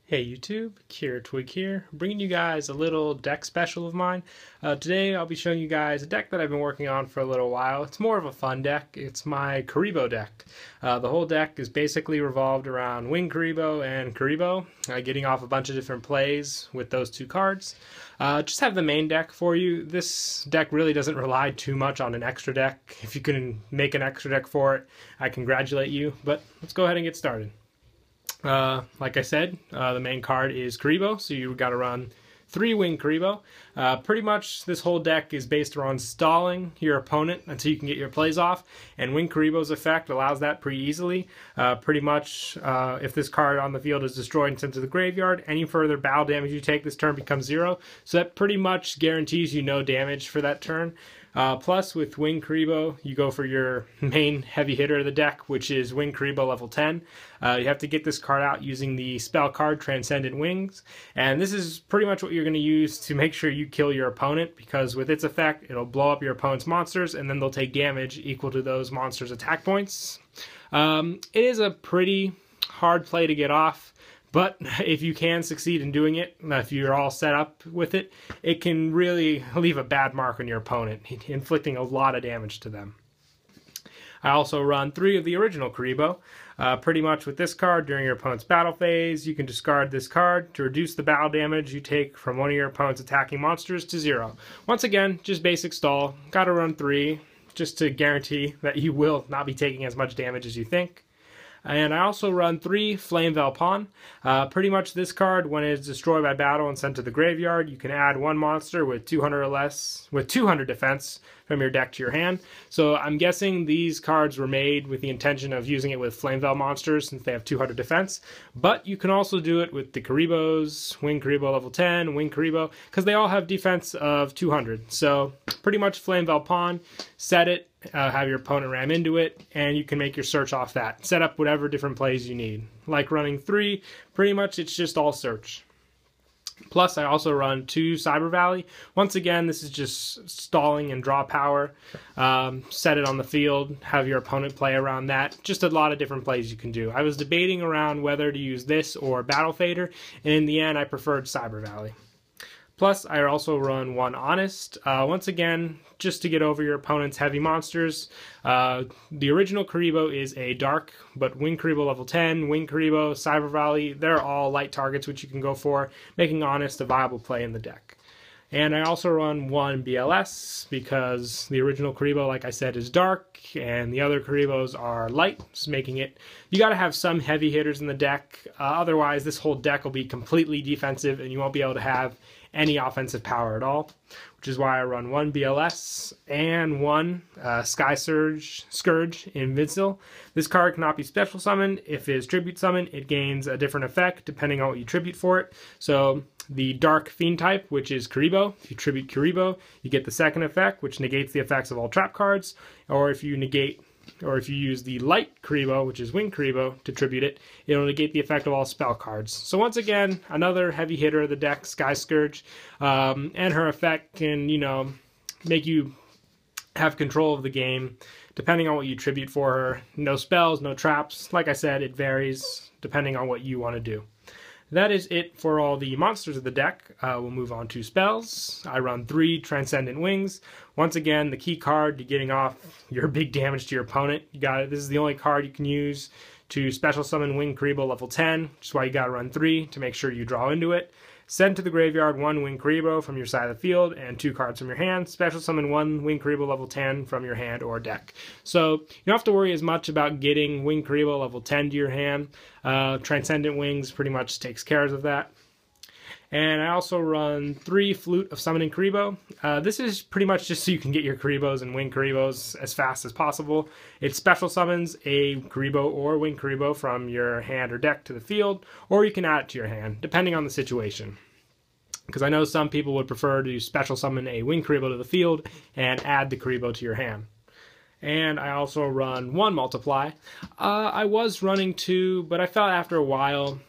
Hey YouTube, Kira Twig here, bringing you guys a little deck special of mine. Today I'll be showing you guys a deck that I've been working on for a little while. It's more of a fun deck. It's my Kuriboh deck. The whole deck is basically revolved around Wing Kuriboh and Kuriboh, getting off a bunch of different plays with those two cards. Just have the main deck for you. This deck really doesn't rely too much on an extra deck. If you can make an extra deck for it, I congratulate you, but let's go ahead and get started. Like I said, the main card is Kuriboh, so you got to run 3 Wing Kuriboh. Pretty much this whole deck is based around stalling your opponent until you can get your plays off, and Wing Kuriboh's effect allows that pretty easily. Pretty much, if this card on the field is destroyed and sent to the graveyard, any further battle damage you take this turn becomes 0, so that pretty much guarantees you no damage for that turn. Plus, with Wing Kuriboh, you go for your main heavy hitter of the deck, which is Wing Kuriboh level 10. You have to get this card out using the spell card Transcendent Wings, and this is pretty much what you're going to use to make sure you kill your opponent, because with its effect, it'll blow up your opponent's monsters, and then they'll take damage equal to those monsters' attack points. It is a pretty hard play to get off, but if you can succeed in doing it, if you're all set up with it, it can really leave a bad mark on your opponent, inflicting a lot of damage to them. I also run 3 of the original Kuriboh. Pretty much with this card, during your opponent's battle phase, you can discard this card to reduce the battle damage you take from one of your opponent's attacking monsters to 0. Once again, just basic stall. Gotta run 3 just to guarantee that you will not be taking as much damage as you think. And I also run 3 Flame Veil Pawn. Pretty much this card, when it's destroyed by battle and sent to the graveyard, you can add 1 monster with 200 or less, with 200 defense from your deck to your hand. So I'm guessing these cards were made with the intention of using it with Flame Veil monsters since they have 200 defense. But you can also do it with the Kuribohs, Wing Kuriboh level 10, Wing Kuriboh, because they all have defense of 200. So pretty much Flame Veil Pawn, set it, have your opponent ram into it, and you can make your search off that. Set up whatever different plays you need. Like running 3, pretty much it's just all search. Plus, I also run 2 Cyber Valley. Once again, this is just stalling and draw power. Set it on the field, have your opponent play around that. Just a lot of different plays you can do. I was debating around whether to use this or Battle Fader, and in the end, I preferred Cyber Valley. Plus, I also run 1 Honest. Once again, just to get over your opponent's heavy monsters. The original Kuriboh is a dark, but Wing Kuriboh level 10, Wing Kuriboh, Cyber Valley, they're all light targets which you can go for, making Honest a viable play in the deck. And I also run 1 BLS because the original Kuriboh, like I said, is dark, and the other Kuribohs are light, so making it, you got to have some heavy hitters in the deck. Otherwise, this whole deck will be completely defensive, and you won't be able to have any offensive power at all, which is why I run 1 BLS and 1 Sky Scourge Invincible. This card cannot be special summoned. If it is tribute summoned, it gains a different effect depending on what you tribute for it. So the Dark Fiend type, which is Kuriboh, if you tribute Kuriboh, you get the second effect, which negates the effects of all trap cards, or if you use the Light Kuriboh, which is Wing Kuriboh, to tribute it, it'll negate the effect of all spell cards. So once again, another heavy hitter of the deck, Sky Scourge, and her effect can, make you have control of the game, depending on what you tribute for her. No spells, no traps. Like I said, it varies depending on what you want to do. That is it for all the monsters of the deck. We'll move on to spells. I run 3 Transcendent Wings. Once again, the key card to getting off your big damage to your opponent. You got it. This is the only card you can use to special summon Wing Kuriboh level 10, which is why you got to run 3 to make sure you draw into it. Send to the graveyard 1 Wing Kuriboh from your side of the field and 2 cards from your hand. Special summon 1 Wing Kuriboh level 10 from your hand or deck. So you don't have to worry as much about getting Wing Kuriboh level 10 to your hand. Transcendent Wings pretty much takes care of that. And I also run 3 Flute of Summoning Kuriboh. This is pretty much just so you can get your Kuribohs and Wing Kuribohs as fast as possible. It special summons a Kuriboh or Wing Kuriboh from your hand or deck to the field, or you can add it to your hand, depending on the situation. Because I know some people would prefer to special summon a Wing Kuriboh to the field and add the Kuriboh to your hand. And I also run 1 Multiply. I was running 2, but I felt after a while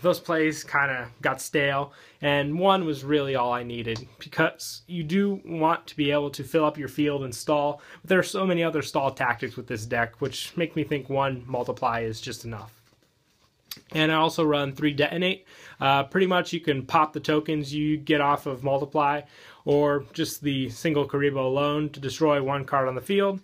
those plays kind of got stale, and 1 was really all I needed, because you do want to be able to fill up your field and stall, but there are so many other stall tactics with this deck, which make me think 1 Multiply is just enough. And I also run 3 Detonate. Pretty much you can pop the tokens you get off of Multiply or just the single Kuriboh alone to destroy 1 card on the field.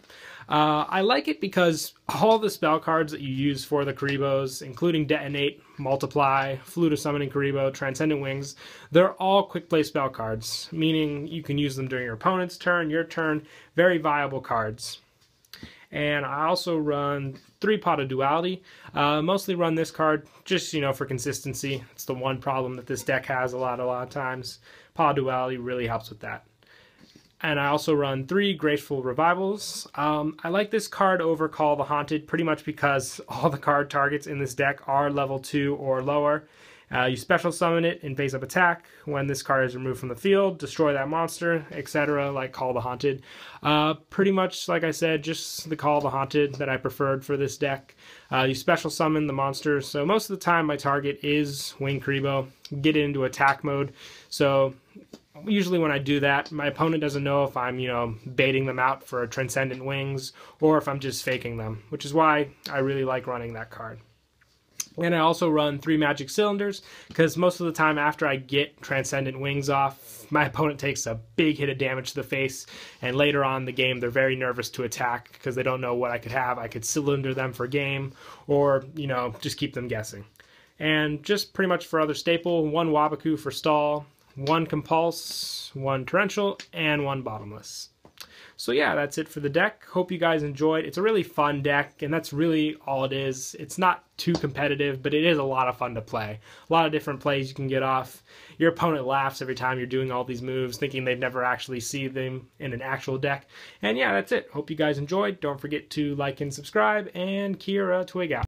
I like it because all the spell cards that you use for the Kuribohs, including Detonate, Multiply, Flute of Summoning Kuriboh, Transcendent Wings, they're all quick play spell cards, meaning you can use them during your opponent's turn, your turn, very viable cards. And I also run 3 Pot of Duality. Mostly run this card just, for consistency. It's the one problem that this deck has a lot of times. Pot of Duality really helps with that. And I also run 3 Graceful Revivals. I like this card over Call the Haunted pretty much because all the card targets in this deck are level 2 or lower. You special summon it in face-up attack. When this card is removed from the field, destroy that monster, etc., like Call the Haunted. Pretty much, like I said, just the Call the Haunted that I preferred for this deck. You special summon the monster, so most of the time my target is Wing Kuriboh. Get it into attack mode, so usually when I do that, my opponent doesn't know if I'm, baiting them out for Transcendent Wings or if I'm just faking them, which is why I really like running that card. And I also run 3 Magic Cylinders, because most of the time after I get Transcendent Wings off, my opponent takes a big hit of damage to the face, and later on in the game they're very nervous to attack because they don't know what I could have. I could cylinder them for game, or, just keep them guessing. And just pretty much for other staple, 1 Wabaku for stall, 1 Compulse, 1 Torrential, and 1 Bottomless. So yeah, that's it for the deck. Hope you guys enjoyed. It's a really fun deck, and that's really all it is. It's not too competitive, but it is a lot of fun to play. A lot of different plays you can get off. Your opponent laughs every time you're doing all these moves, thinking they've never actually seen them in an actual deck. And yeah, that's it. Hope you guys enjoyed. Don't forget to like and subscribe, and Kira Twig out.